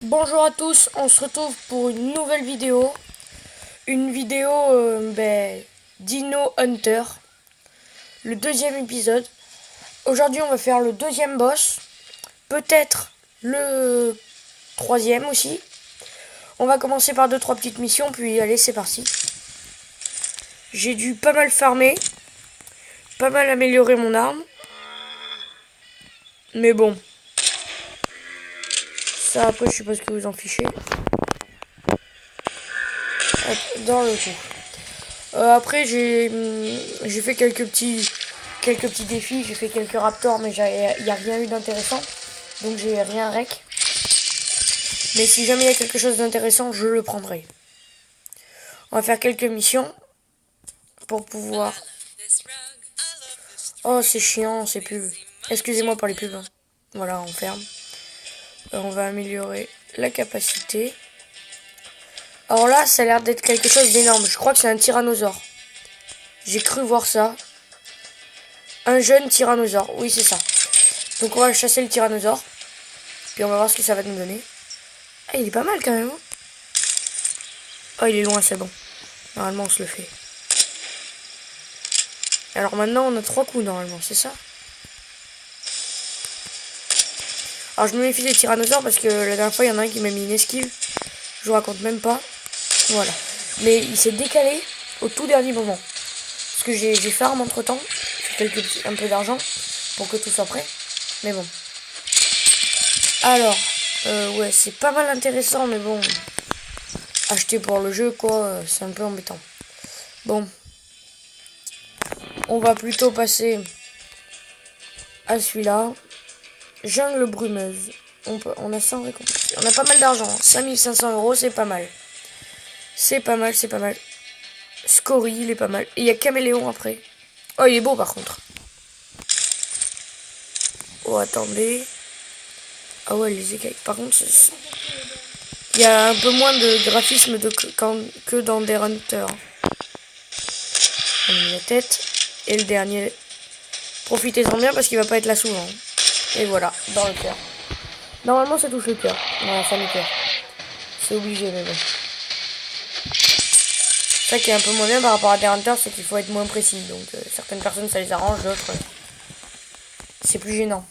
Bonjour à tous, on se retrouve pour une nouvelle vidéo. Une vidéo Dino Hunter, le deuxième épisode. Aujourd'hui on va faire le deuxième boss, peut-être le troisième aussi. On va commencer par 2-3 petites missions, puis allez c'est parti. J'ai dû pas mal farmer, pas mal améliorer mon arme. Mais bon, ça après je sais pas ce que vous en fichez. Hop, dans le coup. Après j'ai fait quelques petits défis, j'ai fait quelques raptors mais il n'y a rien eu d'intéressant. Donc j'ai rien rec. Mais si jamais il y a quelque chose d'intéressant, je le prendrai. On va faire quelques missions pour pouvoir... Oh c'est chiant ces pubs. Excusez-moi pour les pubs. Voilà, on ferme. On va améliorer la capacité. Alors là, ça a l'air d'être quelque chose d'énorme. Je crois que c'est un tyrannosaure. J'ai cru voir ça. Un jeune tyrannosaure. Oui, c'est ça. Donc on va chasser le tyrannosaure. Puis on va voir ce que ça va nous donner. Ah, il est pas mal quand même. Oh, il est loin, c'est bon. Normalement, on se le fait. Alors maintenant, on a 3 coups normalement, c'est ça? Alors je me méfie des tyrannosaures parce que la dernière fois, il y en a un qui m'a mis une esquive. Je vous raconte même pas. Voilà. Mais il s'est décalé au tout dernier moment. Parce que j'ai farm entre temps. J'ai fait un peu d'argent pour que tout soit prêt. Mais bon. Alors, ouais, c'est pas mal intéressant, mais bon. Acheter pour le jeu, quoi, c'est un peu embêtant. Bon. On va plutôt passer à celui-là. Jungle brumeuse. On a 100 récompenses. On a pas mal d'argent. 5500 €, c'est pas mal. C'est pas mal, c'est pas mal. Scory, il est pas mal. Et il y a Caméléon après. Oh, il est beau par contre. Oh, attendez. Ah ouais, les écailles. Par contre, il y a un peu moins de graphisme que dans des Hunters. On met la tête. Et le dernier. Profitez-en bien parce qu'il va pas être là souvent. Et voilà, dans le cœur. Normalement, ça touche le cœur. Voilà, ça le cœur. C'est obligé, mais bon. Ça qui est un peu moins bien par rapport à des Hunters, c'est qu'il faut être moins précis. Donc, certaines personnes, ça les arrange, d'autres, c'est plus gênant.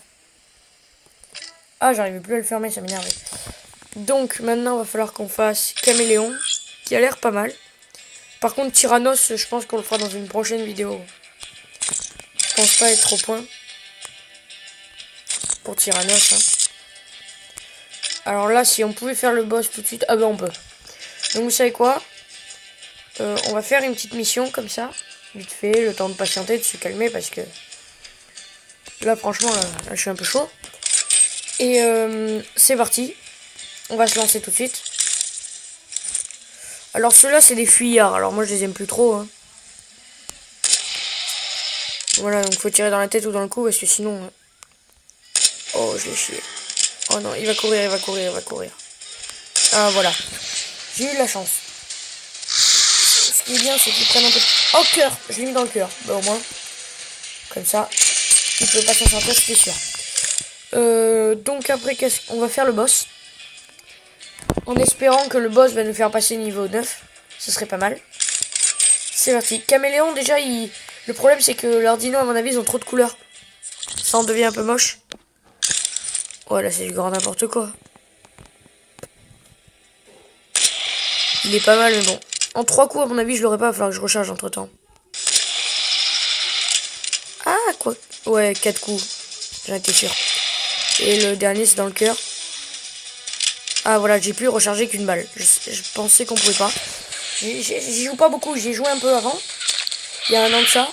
Ah, j'arrivais plus à le fermer, ça m'énervait. Donc, maintenant, il va falloir qu'on fasse Caméléon, qui a l'air pas mal. Par contre, Tyrannos, je pense qu'on le fera dans une prochaine vidéo. Je pense pas être au point pour Tyrannos. Hein. Alors là, si on pouvait faire le boss tout de suite... Ah ben, on peut. Donc, vous savez quoi, on va faire une petite mission comme ça. Vite fait, le temps de patienter, de se calmer, parce que... Là, franchement, là, je suis un peu chaud. Et c'est parti. On va se lancer tout de suite. Alors ceux-là c'est des fuyards. Alors moi je les aime plus trop. Hein. Voilà, donc faut tirer dans la tête ou dans le cou parce que sinon... Oh, je l'ai chié. Oh non, il va courir, il va courir, il va courir. Ah voilà. J'ai eu de la chance. Ce qui est bien c'est qu'ils prennent un peu... Oh, cœur. Je l'ai mis dans le cœur. Bah au moins. Comme ça. Il peut pas s'en sortir, c'est sûr. Donc après, qu'est-ce qu'on va faire le boss. En espérant que le boss va nous faire passer niveau 9. Ce serait pas mal. C'est parti. Caméléon, déjà, le problème, c'est que leurs dinos, à mon avis, ils ont trop de couleurs. Ça en devient un peu moche. Oh, là, c'est du grand n'importe quoi. Il est pas mal, mais bon. En 3 coups, à mon avis, je l'aurais pas. Il va falloir que je recharge entre-temps. Ah, quoi. Ouais, 4 coups. J'en étais sûr. Et le dernier, c'est dans le cœur. Ah, voilà, j'ai pu recharger qu'une balle. Je pensais qu'on pouvait pas. J'y joue pas beaucoup. J'y ai joué un peu avant. Il y a un an de ça.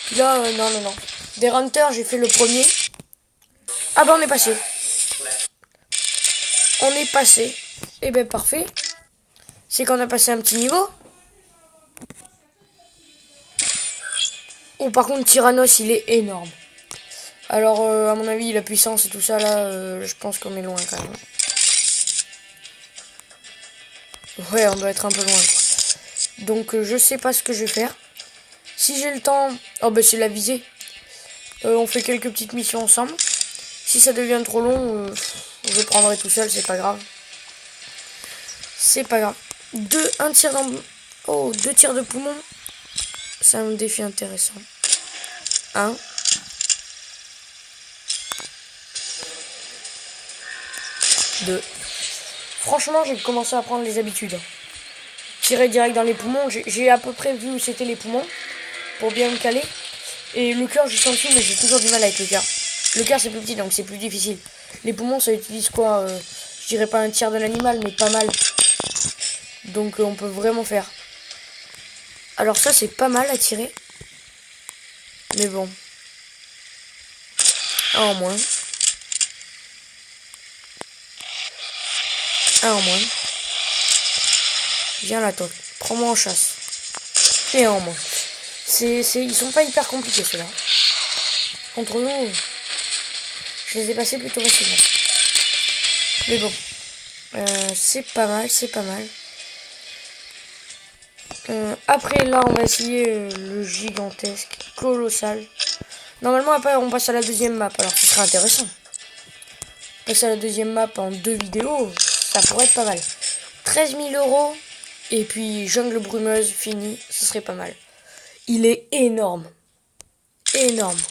Puis là, non. Des Hunters, j'ai fait le premier. Ah bah on est passé. On est passé. Et ben parfait. C'est qu'on a passé un petit niveau. Oh par contre Tyrannos il est énorme. Alors à mon avis la puissance et tout ça là, je pense qu'on est loin quand même. Ouais on doit être un peu loin quoi. Donc je sais pas ce que je vais faire. Si j'ai le temps... Oh bah c'est la visée. On fait quelques petites missions ensemble. Si ça devient trop long, je prendrai tout seul, c'est pas grave. C'est pas grave. Un tir dans... Oh, 2 tirs de poumon. C'est un défi intéressant. 1. 2. Franchement, j'ai commencé à prendre les habitudes. Tirer direct dans les poumons. J'ai à peu près vu où c'était les poumons. Pour bien me caler. Et le cœur, j'ai senti, mais j'ai toujours du mal avec le cœur. Le cœur, c'est plus petit, donc c'est plus difficile. Les poumons, ça utilise quoi je dirais pas un tiers de l'animal, mais pas mal. Donc on peut vraiment faire. Alors ça, c'est pas mal à tirer. Mais bon. Un en moins. Un en moins. Viens là, toi. Prends-moi en chasse. Et un en moins. Ils sont pas hyper compliqués, ceux-là. Contre nous, je les ai passés plutôt facilement. Mais bon. C'est pas mal, c'est pas mal. Après, là, on va essayer le gigantesque, colossal. Normalement, après, on passe à la deuxième map. Alors, ce serait intéressant. Passer à la deuxième map en 2 vidéos, ça pourrait être pas mal. 13 000 €. Et puis, jungle brumeuse, fini. Ce serait pas mal. Il est énorme. Énorme.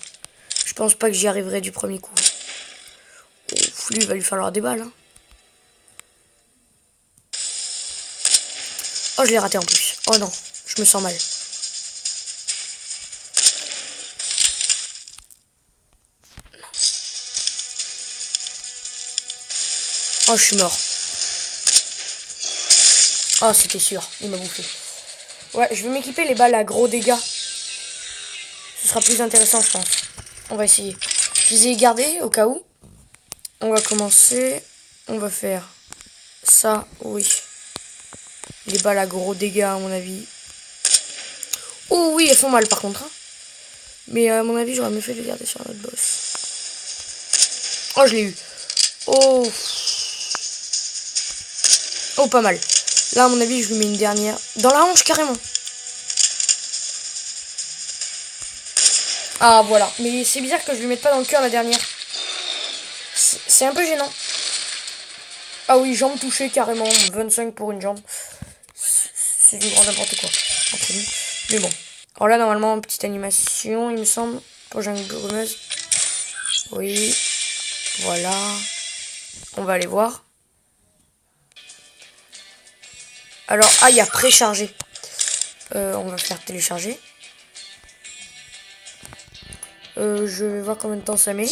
Je pense pas que j'y arriverai du premier coup. Ouf, lui, il va lui falloir des balles. Hein. Oh, je l'ai raté en plus. Oh non, je me sens mal. Oh, je suis mort. Oh, c'était sûr, il m'a bouffé. Ouais, je vais m'équiper les balles à gros dégâts. Ce sera plus intéressant, je pense. On va essayer. Je les ai gardés au cas où. On va commencer. On va faire ça, oui. Les balles à gros dégâts, à mon avis. Oh oui, elles font mal par contre. Hein. Mais à mon avis, j'aurais mieux fait de les garder sur notre boss. Oh, je l'ai eu. Oh. Oh, pas mal. Là, à mon avis, je lui mets une dernière. Dans la hanche, carrément. Ah, voilà. Mais c'est bizarre que je lui mette pas dans le cœur la dernière. C'est un peu gênant. Ah oui, jambe touchée, carrément. 25 pour une jambe. C'est du grand n'importe quoi. Entre nous. Mais bon. Alors là, normalement, petite animation, il me semble. Pour jungle brumeuse. Oui. Voilà. On va aller voir. Alors, ah, il y a préchargé. On va faire télécharger. Je vais voir combien de temps ça met.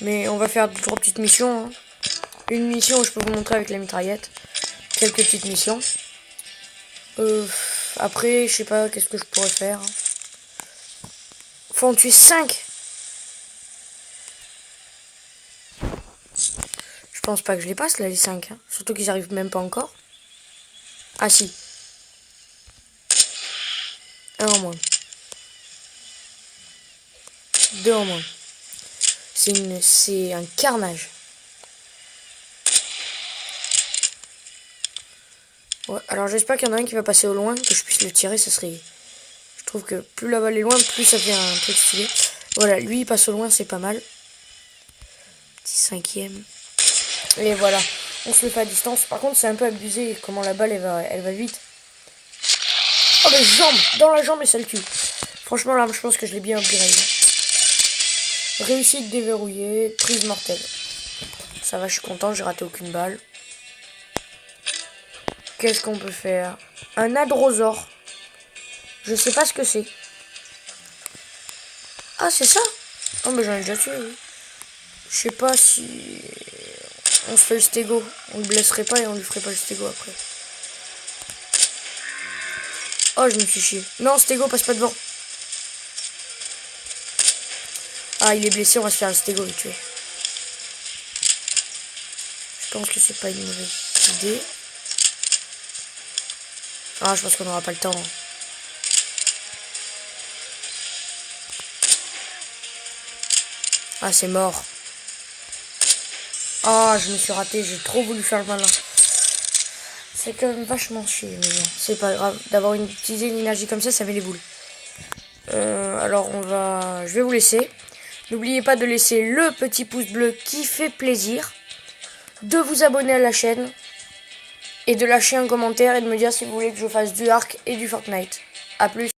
Mais on va faire 3 petites missions. Hein. Une mission où je peux vous montrer avec la mitraillette. Quelques petites missions. Après, je sais pas qu'est-ce que je pourrais faire. Faut en tuer 5. Je pense pas que je les passe là, les 5. Hein. Surtout qu'ils arrivent même pas encore. Ah si. Un en moins. 2 en moins. C'est un carnage. Ouais, alors j'espère qu'il y en a un qui va passer au loin, que je puisse le tirer, ça serait... Je trouve que plus la balle est loin, plus ça fait un truc stylé. Voilà, lui il passe au loin, c'est pas mal. Petit 5e. Et voilà, on se le fait à distance. Par contre, c'est un peu abusé comment la balle elle va vite. Oh mais jambe, dans la jambe et ça le tue. Franchement là, je pense que je l'ai bien upgrade. Réussite déverrouillée, prise mortelle. Ça va, je suis content, j'ai raté aucune balle. Qu'est-ce qu'on peut faire? Un adrosaure. Je sais pas ce que c'est. Ah, c'est ça? Oh, mais j'en ai déjà tué, oui. Je sais pas si... On se fait le stégo. On le blesserait pas et on lui ferait pas le stégo après. Oh, je me suis chié. Non, stégo, passe pas devant. Ah, il est blessé, on va se faire le stégo, le tuer. Je pense que c'est pas une mauvaise idée. Ah, je pense qu'on n'aura pas le temps. Ah, c'est mort. Ah, je me suis raté, j'ai trop voulu faire le malin. C'est quand même vachement chier, mais bon, c'est pas grave. D'avoir utilisé une énergie comme ça met les boules. Alors, je vais vous laisser. N'oubliez pas de laisser le petit pouce bleu qui fait plaisir. De vous abonner à la chaîne. et de lâcher un commentaire et de me dire si vous voulez que je fasse du Ark et du Fortnite. A plus.